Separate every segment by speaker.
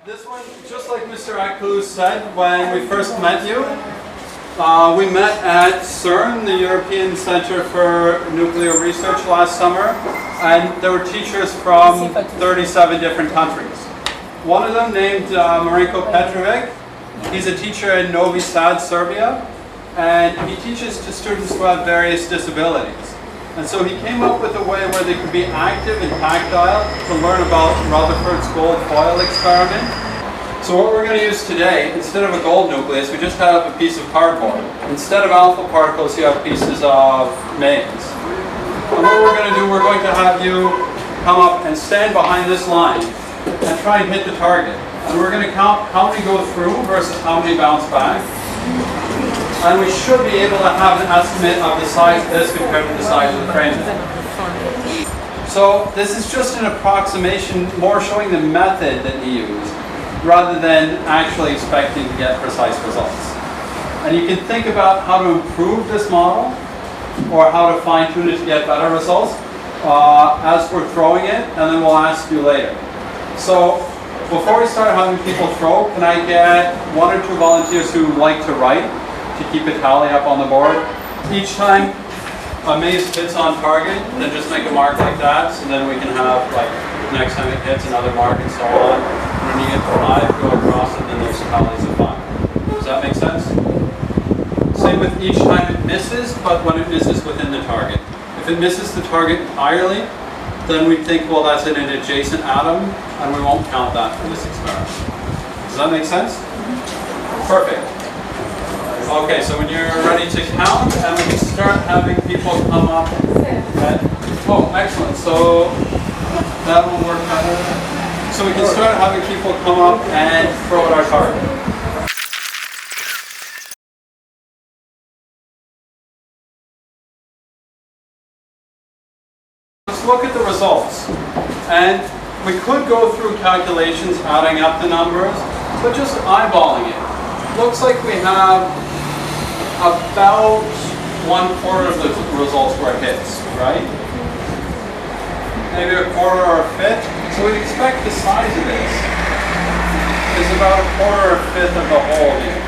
Speaker 1: This one, just like Mr. Akulu said when we first met you, we met at CERN, the European Center for Nuclear Research, last summer, and there were teachers from 37 different countries. One of them, named Milan Petrovic, he's a teacher in Novi Sad, Serbia, and he teaches to students who have various disabilities. And so he came up with a way where they could be active and tactile to learn about Rutherford's Gold-Foil Experiment. So what we're going to use today, instead of a gold nucleus, we just have a piece of cardboard. Instead of alpha particles, you have pieces of mains. And what we're going to do, we're going to have you come up and stand behind this line and try and hit the target. And we're going to count how many go through versus how many bounce back. And we should be able to have an estimate of the size of this compared to the size of the frame. So this is just an approximation, more showing the method that he used, rather than actually expecting to get precise results. And you can think about how to improve this model, or how to fine-tune it to get better results, as we're throwing it, and then we'll ask you later. So before we start having people throw, can I get one or two volunteers who like to write, to keep a tally up on the board? Each time a mace hits on target, then just make a mark like that, so then we can have, like, next time it hits another mark and so on. And when you get to 5, go across and then there's tallies of 5. Does that make sense? Same with each time it misses, but when it misses within the target. If it misses the target entirely, then we think, well, that's in an adjacent atom, and we won't count that for this experiment. Does that make sense? Perfect. Okay, so when you're ready to count, and we can start having people come up. Oh, excellent. So that will work better. So we can start having people come up and throw at our target. Let's look at the results. And we could go through calculations, adding up the numbers, but just eyeballing it. Looks like we have about 1/4 of the results where it hits, right? Maybe 1/4 or 1/5. So we'd expect the size of this is about 1/4 or 1/5 of the whole here.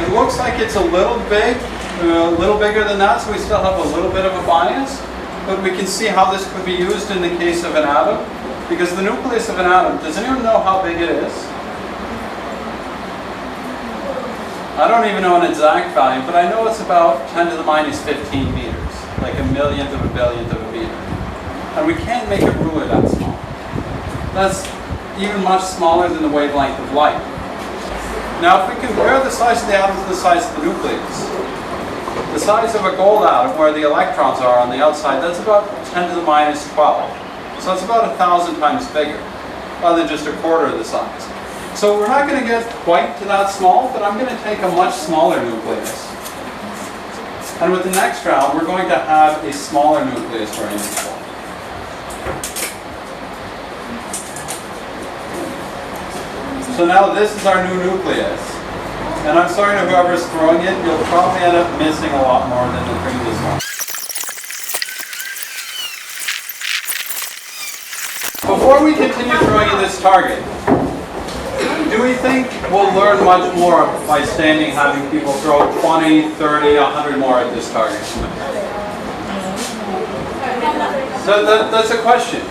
Speaker 1: It looks like it's a little big, a little bigger than that, so we still have a little bit of a bias, but we can see how this could be used in the case of an atom, because the nucleus of an atom, does anyone know how big it is? I don't even know an exact value, but I know it's about 10 to the minus 15 meters, like a millionth of a billionth of a meter. And we can't make a ruler that small. That's even much smaller than the wavelength of light. Now, if we compare the size of the atom to the size of the nucleus, the size of a gold atom, where the electrons are on the outside, that's about 10 to the minus 12. So it's about 1,000 times bigger, rather than just 1/4 of the size. So we're not going to get quite to that small, but I'm going to take a much smaller nucleus. And with the next round, we're going to have a smaller nucleus for for. So now this is our new nucleus. And I'm sorry to whoever's throwing it, you'll probably end up missing a lot more than the previous one. Before we continue throwing at this target, do we think we'll learn much more by standing, having people throw 20, 30, 100 more at this target? So that's a question.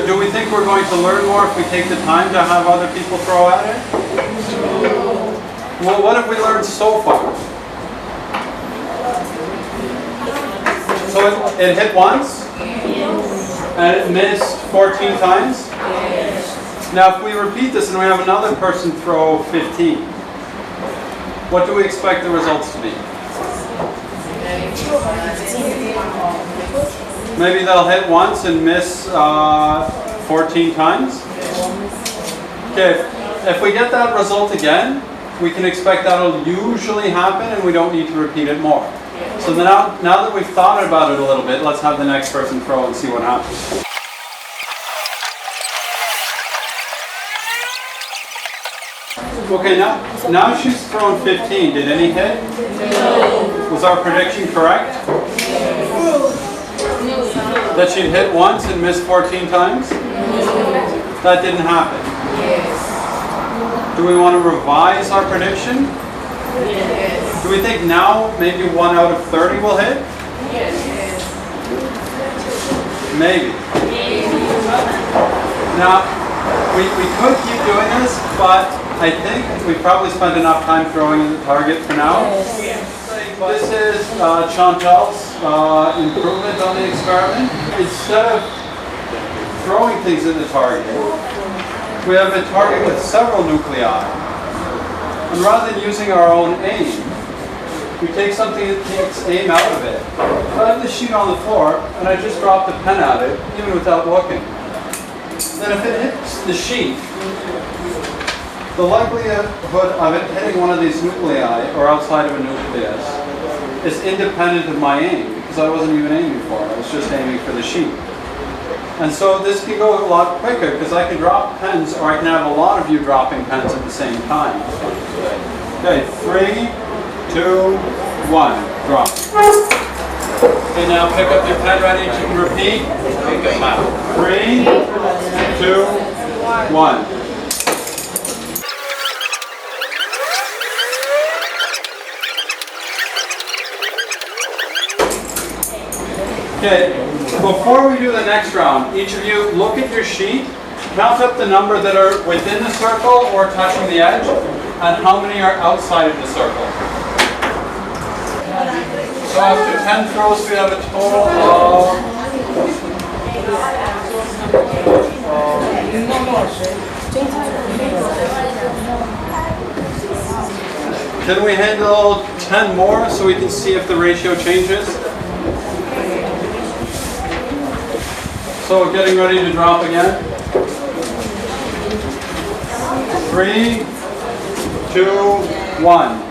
Speaker 1: Do we think we're going to learn more if we take the time to have other people throw at it? Well, what have we learned so far? So it hit once? And it missed 14 times? Now, if we repeat this and we have another person throw 15, what do we expect the results to be? Maybe they'll hit once and miss 14 times? Okay, if we get that result again, we can expect that'll usually happen and we don't need to repeat it more. So now that we've thought about it a little bit, let's have the next person throw and see what happens. Okay, now she's thrown 15. Did any hit? No. Was our prediction correct? No. That she'd hit once and miss 14 times? No. That didn't happen.
Speaker 2: Yes.
Speaker 1: Do we want to revise our prediction?
Speaker 2: Yes.
Speaker 1: Do we think now maybe 1 out of 30 will hit?
Speaker 2: Yes.
Speaker 1: Maybe. Now, we could keep doing this, but I think we probably spent enough time throwing in the target for now. This is Chantal's improvement on the experiment. Instead of throwing things at the target, we have a target with several nuclei. And rather than using our own aim, we take something that takes aim out of it. I have the sheet on the floor, and I just drop the pen at it, even without looking. Then if it hits the sheet, the likelihood of it hitting one of these nuclei, or outside of a nucleus, is independent of my aim, because I wasn't even aiming for it, I was just aiming for the sheet. And so this can go a lot quicker, because I can drop pens, or I can have a lot of you dropping pens at the same time. Okay, 3, 2, 1, drop. Okay, now pick up your pen, ready to repeat. 3, 2, 1. Okay, before we do the next round, each of you look at your sheet, count up the number that are within the circle or touching the edge, and how many are outside of the circle. So after 10 throws, we have a total of... Can we handle 10 more so we can see if the ratio changes? So getting ready to drop again. 3, 2, 1.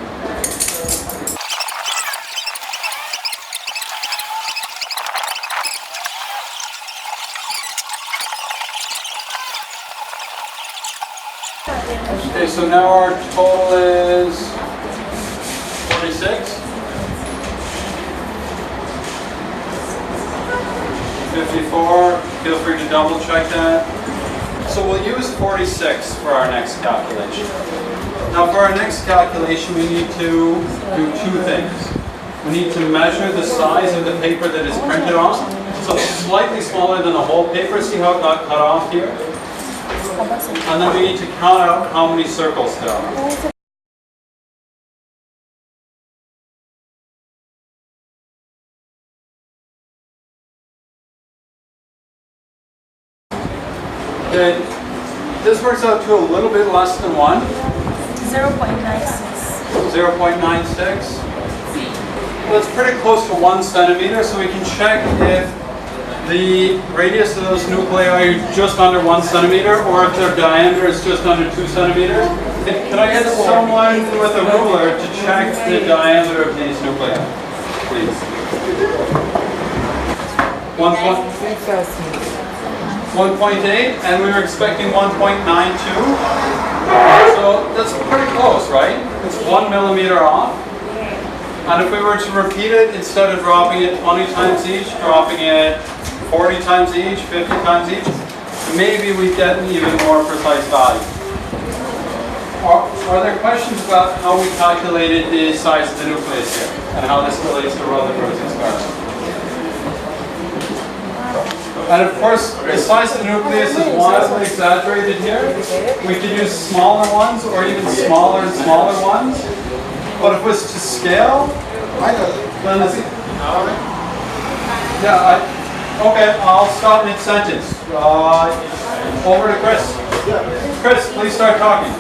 Speaker 1: Okay, so now our total is 46. 54, feel free to double check that. So we'll use 46 for our next calculation. Now for our next calculation we need to do 2 things. We need to measure the size of the paper that is printed on. So slightly smaller than the whole paper, see how it got cut off here? And then we need to count out how many circles there are. Okay, this works out to a little bit less than 1.
Speaker 3: 0.96.
Speaker 1: 0.96. Well, it's pretty close to 1 centimeter, so we can check if the radius of those nuclei are just under 1 centimeter, or if their diameter is just under 2 centimeters. Can I get someone with a ruler to check the diameter of these nuclei, please? 1.8, and we were expecting 1.92. So that's pretty close, right? It's 1 millimeter off. And if we were to repeat it, instead of dropping it 20 times each, dropping it 40 times each, 50 times each, maybe we get an even more precise value. Are there questions about how we calculated the size of the nucleus here, and how this relates to Rutherford's experiment? And of course, the size of the nucleus is wildly exaggerated here. We could use smaller ones, or even smaller and smaller ones. But if it was to scale, then it's... Okay, I'll stop mid-sentence. Over to Chris. Chris, please start talking.